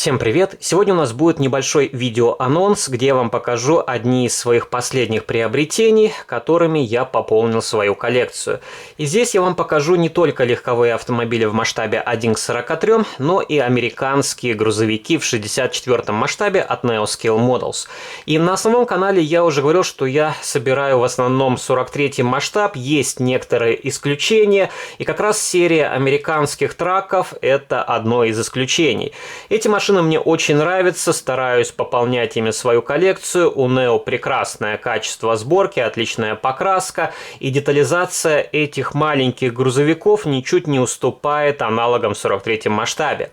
Всем привет! Сегодня у нас будет небольшой видеоанонс, где я вам покажу одни из своих последних приобретений, которыми я пополнил свою коллекцию. И здесь я вам покажу не только легковые автомобили в масштабе 1 к 43, но и американские грузовики в 64-м масштабе от Neoscale Models. И на основном канале я уже говорил, что я собираю в основном 43-й масштаб, есть некоторые исключения, и как раз серия американских траков – это одно из исключений. Эти машины мне очень нравятся, стараюсь пополнять ими свою коллекцию. У Neo прекрасное качество сборки, отличная покраска, и детализация этих маленьких грузовиков ничуть не уступает аналогам в 43-м масштабе.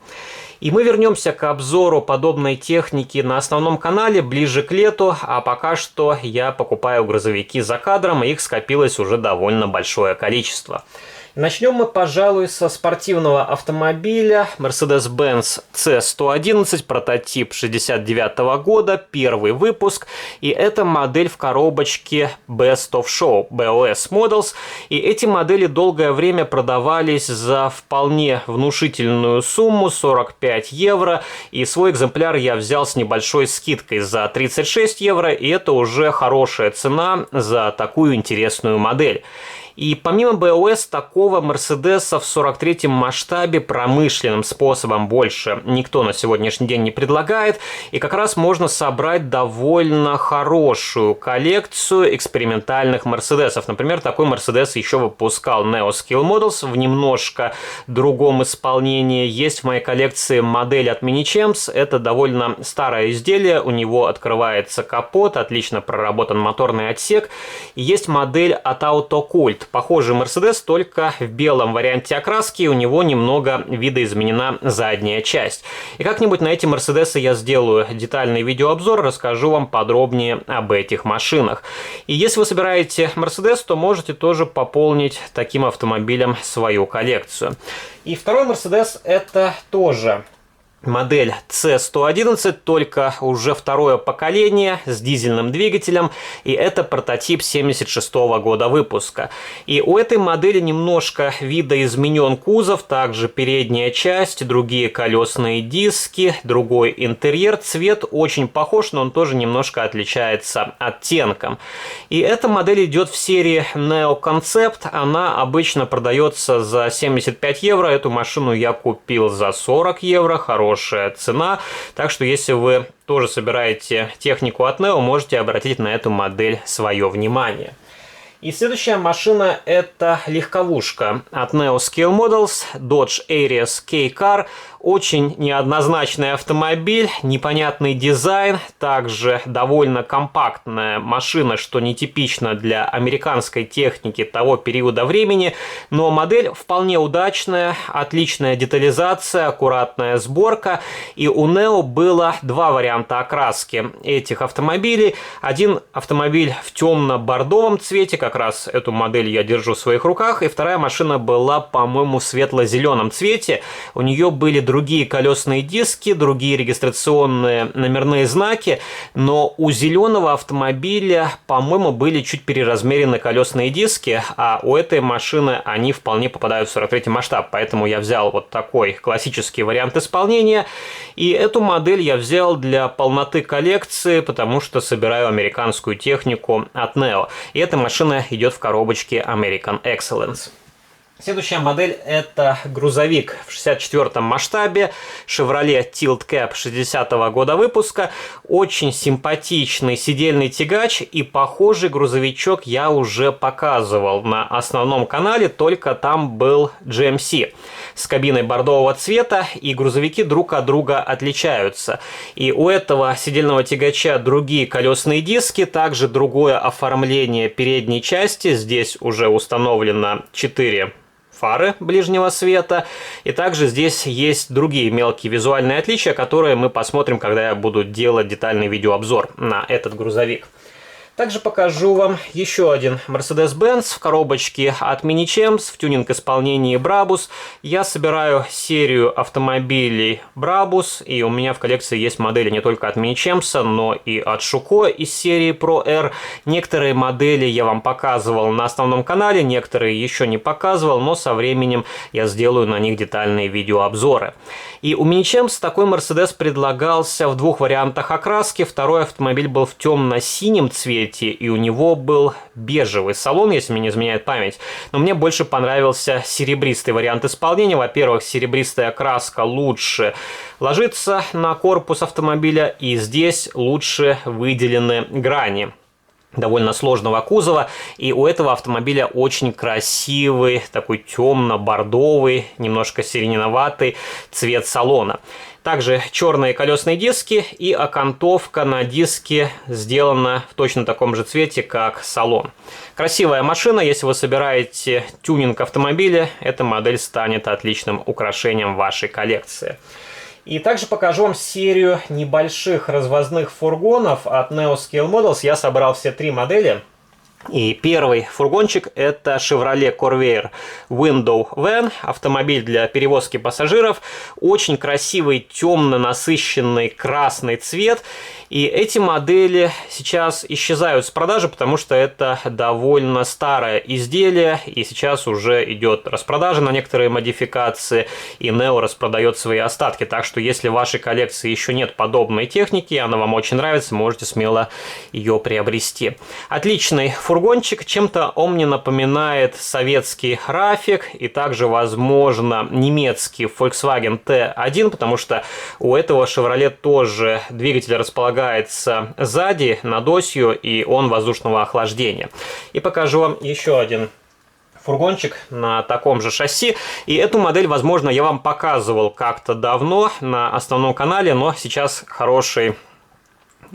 И мы вернемся к обзору подобной техники на основном канале ближе к лету, а пока что я покупаю грузовики за кадром, и их скопилось уже довольно большое количество. Начнем мы, пожалуй, со спортивного автомобиля Mercedes-Benz C111, прототип 69-го года, первый выпуск, и это модель в коробочке Best of Show, BOS Models, и эти модели долгое время продавались за вполне внушительную сумму, 45 евро, и свой экземпляр я взял с небольшой скидкой за 36 евро, и это уже хорошая цена за такую интересную модель. И помимо BOS, такого Мерседеса в 43-м масштабе промышленным способом больше никто на сегодняшний день не предлагает. И как раз можно собрать довольно хорошую коллекцию экспериментальных Мерседесов. Например, такой Мерседес еще выпускал Neoscale Models в немножко другом исполнении. Есть в моей коллекции модель от Mini-Champs. Это довольно старое изделие. У него открывается капот, отлично проработан моторный отсек. И есть модель от Autocult. Похожий Мерседес, только в белом варианте окраски, у него немного видоизменена задняя часть. И как-нибудь на эти Мерседесы я сделаю детальный видеообзор, расскажу вам подробнее об этих машинах. И если вы собираете Мерседес, то можете тоже пополнить таким автомобилем свою коллекцию. И второй Мерседес — это тоже модель C111, только уже второе поколение с дизельным двигателем, и это прототип 76-го года выпуска. И у этой модели немножко видоизменен кузов, также передняя часть, другие колесные диски, другой интерьер, цвет очень похож, но он тоже немножко отличается оттенком. И эта модель идет в серии Neo Concept, она обычно продается за 75 евро, эту машину я купил за 40 евро, хорошая цена, так что если вы тоже собираете технику от Neo, можете обратить на эту модель свое внимание. И следующая машина — это легковушка от Neoscale Models, Dodge Aries K-Car. Очень неоднозначный автомобиль, непонятный дизайн, также довольно компактная машина, что нетипично для американской техники того периода времени, но модель вполне удачная, отличная детализация, аккуратная сборка, и у Neo было два варианта окраски этих автомобилей. Один автомобиль в темно-бордовом цвете, как раз эту модель я держу в своих руках, и вторая машина была, по-моему, в светло-зеленом цвете, у нее были другие колесные диски, другие регистрационные номерные знаки, но у зеленого автомобиля, по-моему, были чуть переразмерены колесные диски, а у этой машины они вполне попадают в 43-й масштаб, поэтому я взял вот такой классический вариант исполнения, и эту модель я взял для полноты коллекции, потому что собираю американскую технику от Neo, и эта машина идет в коробочке American Excellence. Следующая модель — это грузовик в 64-м масштабе, Chevrolet Tilt Cap 60-го года выпуска. Очень симпатичный сидельный тягач, и похожий грузовичок я уже показывал на основном канале, только там был GMC с кабиной бордового цвета, и грузовики друг от друга отличаются. И у этого сидельного тягача другие колесные диски, также другое оформление передней части. Здесь уже установлено 4 фары ближнего света, и также здесь есть другие мелкие визуальные отличия, которые мы посмотрим, когда я буду делать детальный видеообзор на этот грузовик. Также покажу вам еще один Mercedes-Benz в коробочке от Mini-Champs в тюнинг-исполнении Brabus. Я собираю серию автомобилей Brabus, и у меня в коллекции есть модели не только от Mini-Champs, но и от Schuko из серии Pro R. Некоторые модели я вам показывал на основном канале, некоторые еще не показывал, но со временем я сделаю на них детальные видеообзоры. И у Mini-Champs такой Mercedes предлагался в двух вариантах окраски. Второй автомобиль был в темно-синем цвете, и у него был бежевый салон, если мне не изменяет память. Но мне больше понравился серебристый вариант исполнения. Во-первых, серебристая краска лучше ложится на корпус автомобиля, и здесь лучше выделены грани довольно сложного кузова, и у этого автомобиля очень красивый, такой темно-бордовый, немножко сиреневатый цвет салона. Также черные колесные диски, и окантовка на диске сделана в точно таком же цвете, как салон. Красивая машина, если вы собираете тюнинг автомобиля, эта модель станет отличным украшением вашей коллекции. И также покажу вам серию небольших развозных фургонов от Neo Scale Models. Я собрал все три модели. И первый фургончик — это Chevrolet Corvair Window Van, автомобиль для перевозки пассажиров. Очень красивый, темно-насыщенный красный цвет. И эти модели сейчас исчезают с продажи, потому что это довольно старое изделие, и сейчас уже идет распродажа на некоторые модификации, и Neo распродает свои остатки. Так что если в вашей коллекции еще нет подобной техники, она вам очень нравится, можете смело ее приобрести. Отличный фургончик, чем-то он мне напоминает советский Рафик и также, возможно, немецкий Volkswagen T1, потому что у этого Chevrolet тоже двигатель располагается сзади над осью, и он воздушного охлаждения. И покажу вам еще один фургончик на таком же шасси. И эту модель, возможно, я вам показывал как-то давно на основном канале, но сейчас хороший,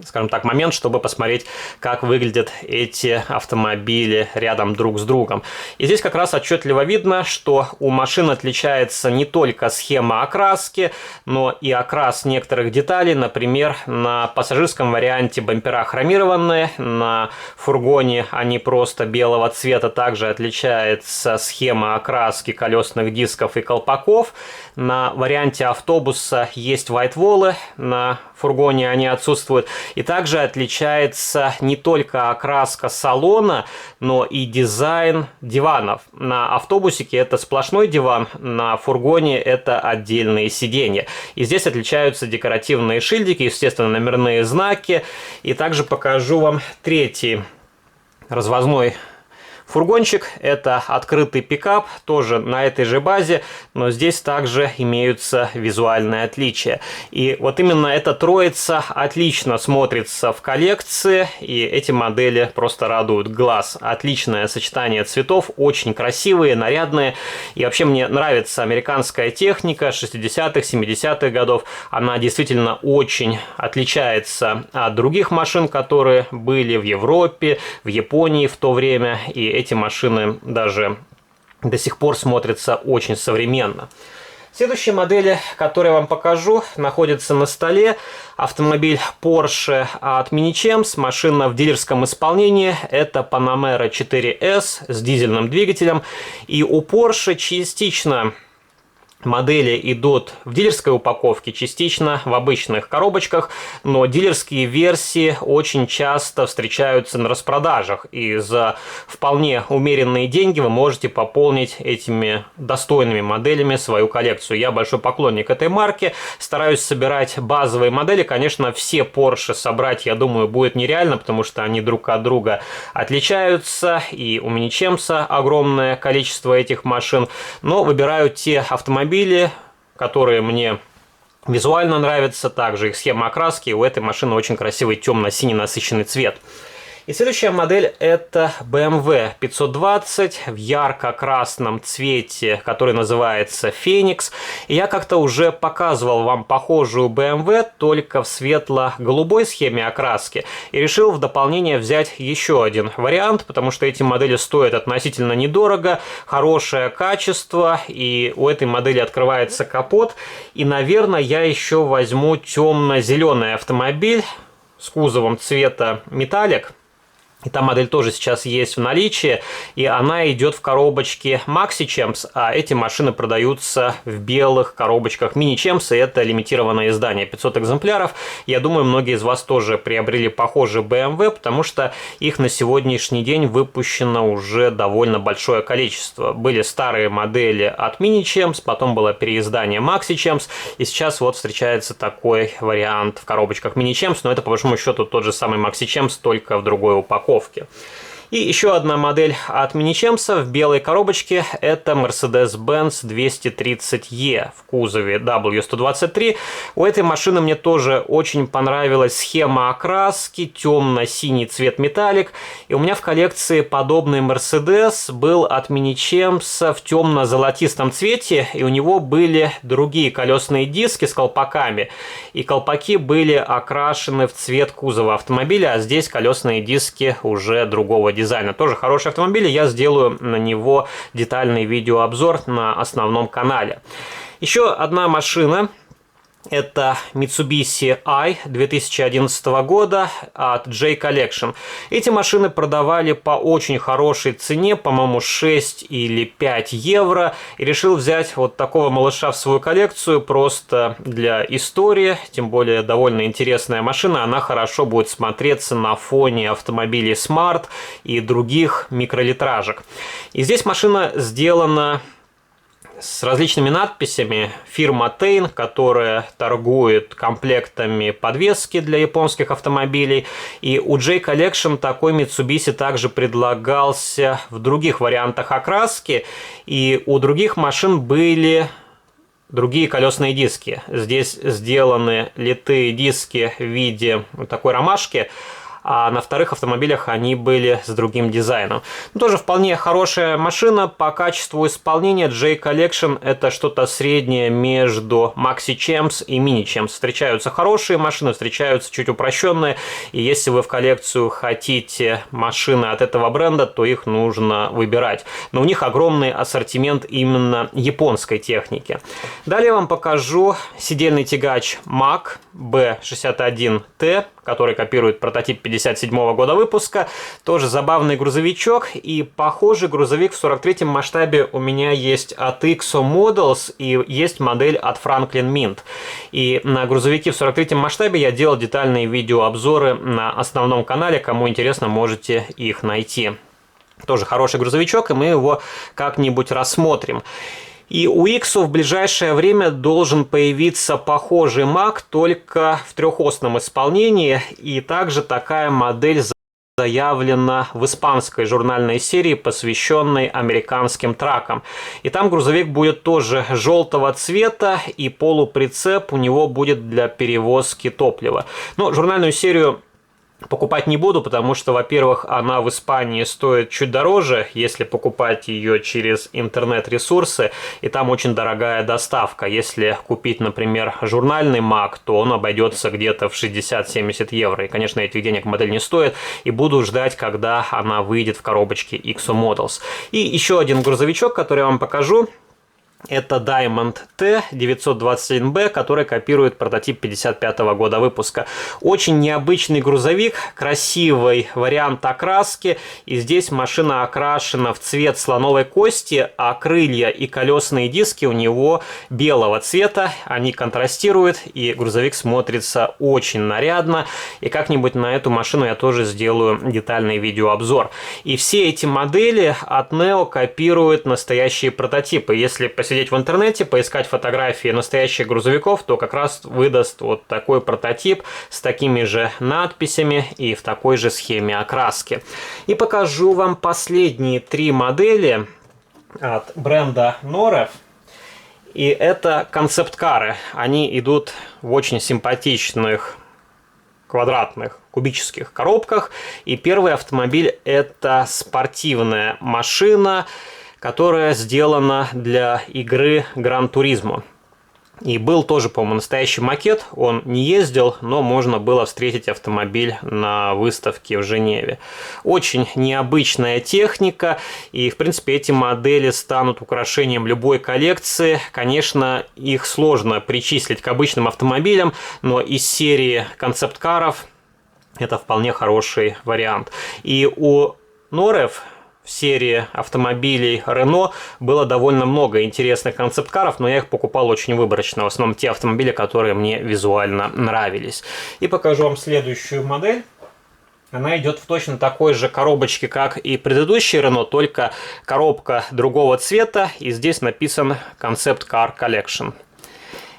скажем так, момент, чтобы посмотреть, как выглядят эти автомобили рядом друг с другом. И здесь как раз отчетливо видно, что у машин отличается не только схема окраски, но и окрас некоторых деталей. Например, на пассажирском варианте бампера хромированные, на фургоне они просто белого цвета. Также отличается схема окраски колесных дисков и колпаков. На варианте автобуса есть white-wall, на фургоне они отсутствуют. И также отличается не только окраска салона, но и дизайн диванов. На автобусике это сплошной диван, на фургоне это отдельные сиденья. И здесь отличаются декоративные шильдики, естественно, номерные знаки. И также покажу вам третий развозной фургончик. Это открытый пикап, тоже на этой же базе, но здесь также имеются визуальные отличия. И вот именно эта троица отлично смотрится в коллекции, и эти модели просто радуют глаз. Отличное сочетание цветов, очень красивые, нарядные. И вообще мне нравится американская техника 60-х, 70-х годов. Она действительно очень отличается от других машин, которые были в Европе, в Японии в то время. И эти машины даже до сих пор смотрятся очень современно. Следующие модели, которые я вам покажу, находятся на столе. Автомобиль Porsche от Mini-Champs, машина в дилерском исполнении. Это Panamera 4S с дизельным двигателем. И у Porsche частично модели идут в дилерской упаковке, частично в обычных коробочках, но дилерские версии очень часто встречаются на распродажах, и за вполне умеренные деньги вы можете пополнить этими достойными моделями свою коллекцию. Я большой поклонник этой марки, стараюсь собирать базовые модели. Конечно, все Porsche собрать, я думаю, будет нереально, потому что они друг от друга отличаются, и у Mini-Champs огромное количество этих машин, но выбираю те автомобили, которые мне визуально нравятся, также их схема окраски. У этой машины очень красивый темно-синий насыщенный цвет. И следующая модель это BMW 520 в ярко-красном цвете, который называется Феникс. И я как-то уже показывал вам похожую BMW, только в светло-голубой схеме окраски. И решил в дополнение взять еще один вариант, потому что эти модели стоят относительно недорого, хорошее качество, и у этой модели открывается капот. И, наверное, я еще возьму темно-зеленый автомобиль с кузовом цвета металлик. Эта модель тоже сейчас есть в наличии, и она идет в коробочке Maxi Champs, а эти машины продаются в белых коробочках Mini Champs, и это лимитированное издание, 500 экземпляров. Я думаю, многие из вас тоже приобрели похожие BMW, потому что их на сегодняшний день выпущено уже довольно большое количество. Были старые модели от Mini Champs, потом было переиздание Maxi Champs, и сейчас вот встречается такой вариант в коробочках Mini Champs, но это по большому счету тот же самый Maxi Champs, только в другой упаковке. И еще одна модель от Mini Champs в белой коробочке – это Mercedes-Benz 230E в кузове W123. У этой машины мне тоже очень понравилась схема окраски, темно-синий цвет металлик. И у меня в коллекции подобный Mercedes был от Mini Champs в темно-золотистом цвете, и у него были другие колесные диски с колпаками. И колпаки были окрашены в цвет кузова автомобиля, а здесь колесные диски уже другого дизайна. Тоже хороший автомобиль, я сделаю на него детальный видеообзор на основном канале. Еще одна машина. Это Mitsubishi i 2011 года от J-Collection. Эти машины продавали по очень хорошей цене, по-моему, 6 или 5 евро. И решил взять вот такого малыша в свою коллекцию просто для истории. Тем более довольно интересная машина. Она хорошо будет смотреться на фоне автомобилей Smart и других микролитражек. И здесь машина сделана с различными надписями. Фирма Tein, которая торгует комплектами подвески для японских автомобилей. И у J-Collection такой Mitsubishi также предлагался в других вариантах окраски. И у других машин были другие колесные диски. Здесь сделаны литые диски в виде такой ромашки, а на вторых автомобилях они были с другим дизайном. Тоже вполне хорошая машина по качеству исполнения. J-Collection это что-то среднее между Maxi Champs и Mini Champs. Встречаются хорошие машины, встречаются чуть упрощенные. И если вы в коллекцию хотите машины от этого бренда, то их нужно выбирать. Но у них огромный ассортимент именно японской техники. Далее я вам покажу сидельный тягач Mack B61T, который копирует прототип 1957 года выпуска. Тоже забавный грузовичок. И похожий грузовик в 43-м масштабе у меня есть от XO Models и есть модель от Franklin Mint. И на грузовики в 43-м масштабе я делал детальные видеообзоры на основном канале. Кому интересно, можете их найти. Тоже хороший грузовичок, и мы его как-нибудь рассмотрим. И у Иксу в ближайшее время должен появиться похожий Mack, только в трехосном исполнении. И также такая модель заявлена в испанской журнальной серии, посвященной американским тракам. И там грузовик будет тоже желтого цвета, и полуприцеп у него будет для перевозки топлива. Но журнальную серию покупать не буду, потому что, во-первых, она в Испании стоит чуть дороже, если покупать ее через интернет-ресурсы, и там очень дорогая доставка. Если купить, например, журнальный Mack, то он обойдется где-то в 60-70 евро. И, конечно, этих денег модель не стоит, и буду ждать, когда она выйдет в коробочке XO Models. И еще один грузовичок, который я вам покажу. Это Diamond T 921B, который копирует прототип 1955 года выпуска. Очень необычный грузовик, красивый вариант окраски. И здесь машина окрашена в цвет слоновой кости, а крылья и колесные диски у него белого цвета. Они контрастируют, и грузовик смотрится очень нарядно. И как-нибудь на эту машину я тоже сделаю детальный видеообзор. И все эти модели от Neo копируют настоящие прототипы. Если посидеть в интернете, поискать фотографии настоящих грузовиков, то как раз выдаст вот такой прототип с такими же надписями и в такой же схеме окраски. И покажу вам последние три модели от бренда Noref. И это концепт-кары. Они идут в очень симпатичных квадратных кубических коробках. И первый автомобиль — это спортивная машина, которая сделана для игры Gran Turismo. И был тоже, по-моему, настоящий макет. Он не ездил, но можно было встретить автомобиль на выставке в Женеве. Очень необычная техника. И, в принципе, эти модели станут украшением любой коллекции. Конечно, их сложно причислить к обычным автомобилям, но из серии концепт-каров это вполне хороший вариант. И у Норев в серии автомобилей Renault было довольно много интересных концепт-каров, но я их покупал очень выборочно, в основном те автомобили, которые мне визуально нравились. И покажу вам следующую модель. Она идет в точно такой же коробочке, как и предыдущий Renault, только коробка другого цвета, и здесь написан Concept Car Collection.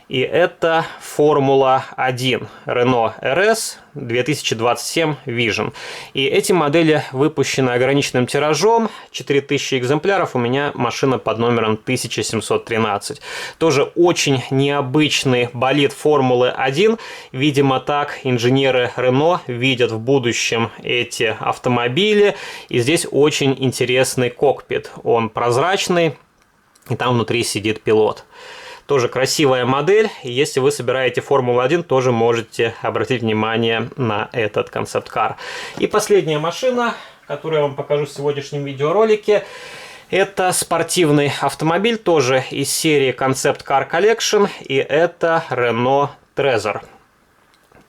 И это Формула-1 Renault RS 2027 Vision. И эти модели выпущены ограниченным тиражом, 4000 экземпляров. У меня машина под номером 1713. Тоже очень необычный болид Формулы-1. Видимо, так инженеры Renault видят в будущем эти автомобили. И здесь очень интересный кокпит. Он прозрачный, и там внутри сидит пилот. Тоже красивая модель, и если вы собираете Формулу-1, тоже можете обратить внимание на этот концепт-кар. И последняя машина, которую я вам покажу в сегодняшнем видеоролике, это спортивный автомобиль, тоже из серии Concept Car Collection, и это Renault Trezor.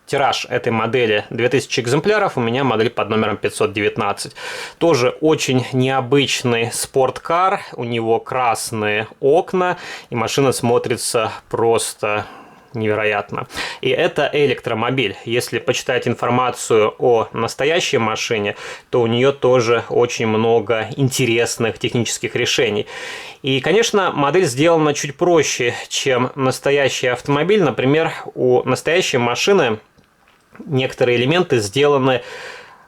Тираж этой модели 2000 экземпляров, у меня модель под номером 519. Тоже очень необычный спорткар, у него красные окна, и машина смотрится просто невероятно. И это электромобиль. Если почитать информацию о настоящей машине, то у нее тоже очень много интересных технических решений. И, конечно, модель сделана чуть проще, чем настоящий автомобиль. Например, у настоящей машины некоторые элементы сделаны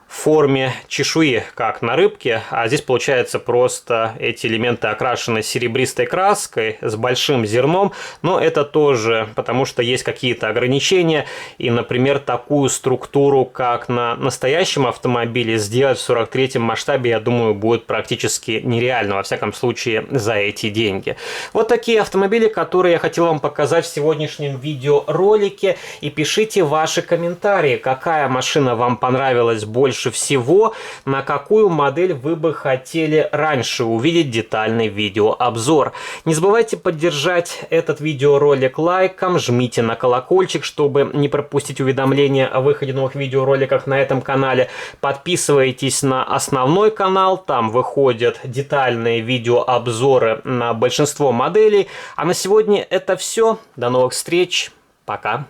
в форме чешуи, как на рыбке, а здесь получается просто эти элементы окрашены серебристой краской с большим зерном, но это тоже потому, что есть какие-то ограничения, и, например, такую структуру, как на настоящем автомобиле, сделать в 43-м масштабе, я думаю, будет практически нереально, во всяком случае, за эти деньги. Вот такие автомобили, которые я хотел вам показать в сегодняшнем видеоролике, и пишите ваши комментарии, какая машина вам понравилась больше всего, на какую модель вы бы хотели раньше увидеть детальный видеообзор. Не забывайте поддержать этот видеоролик лайком, жмите на колокольчик, чтобы не пропустить уведомления о выходе новых видеороликов на этом канале. Подписывайтесь на основной канал, там выходят детальные видеообзоры на большинство моделей. А на сегодня это все. До новых встреч. Пока.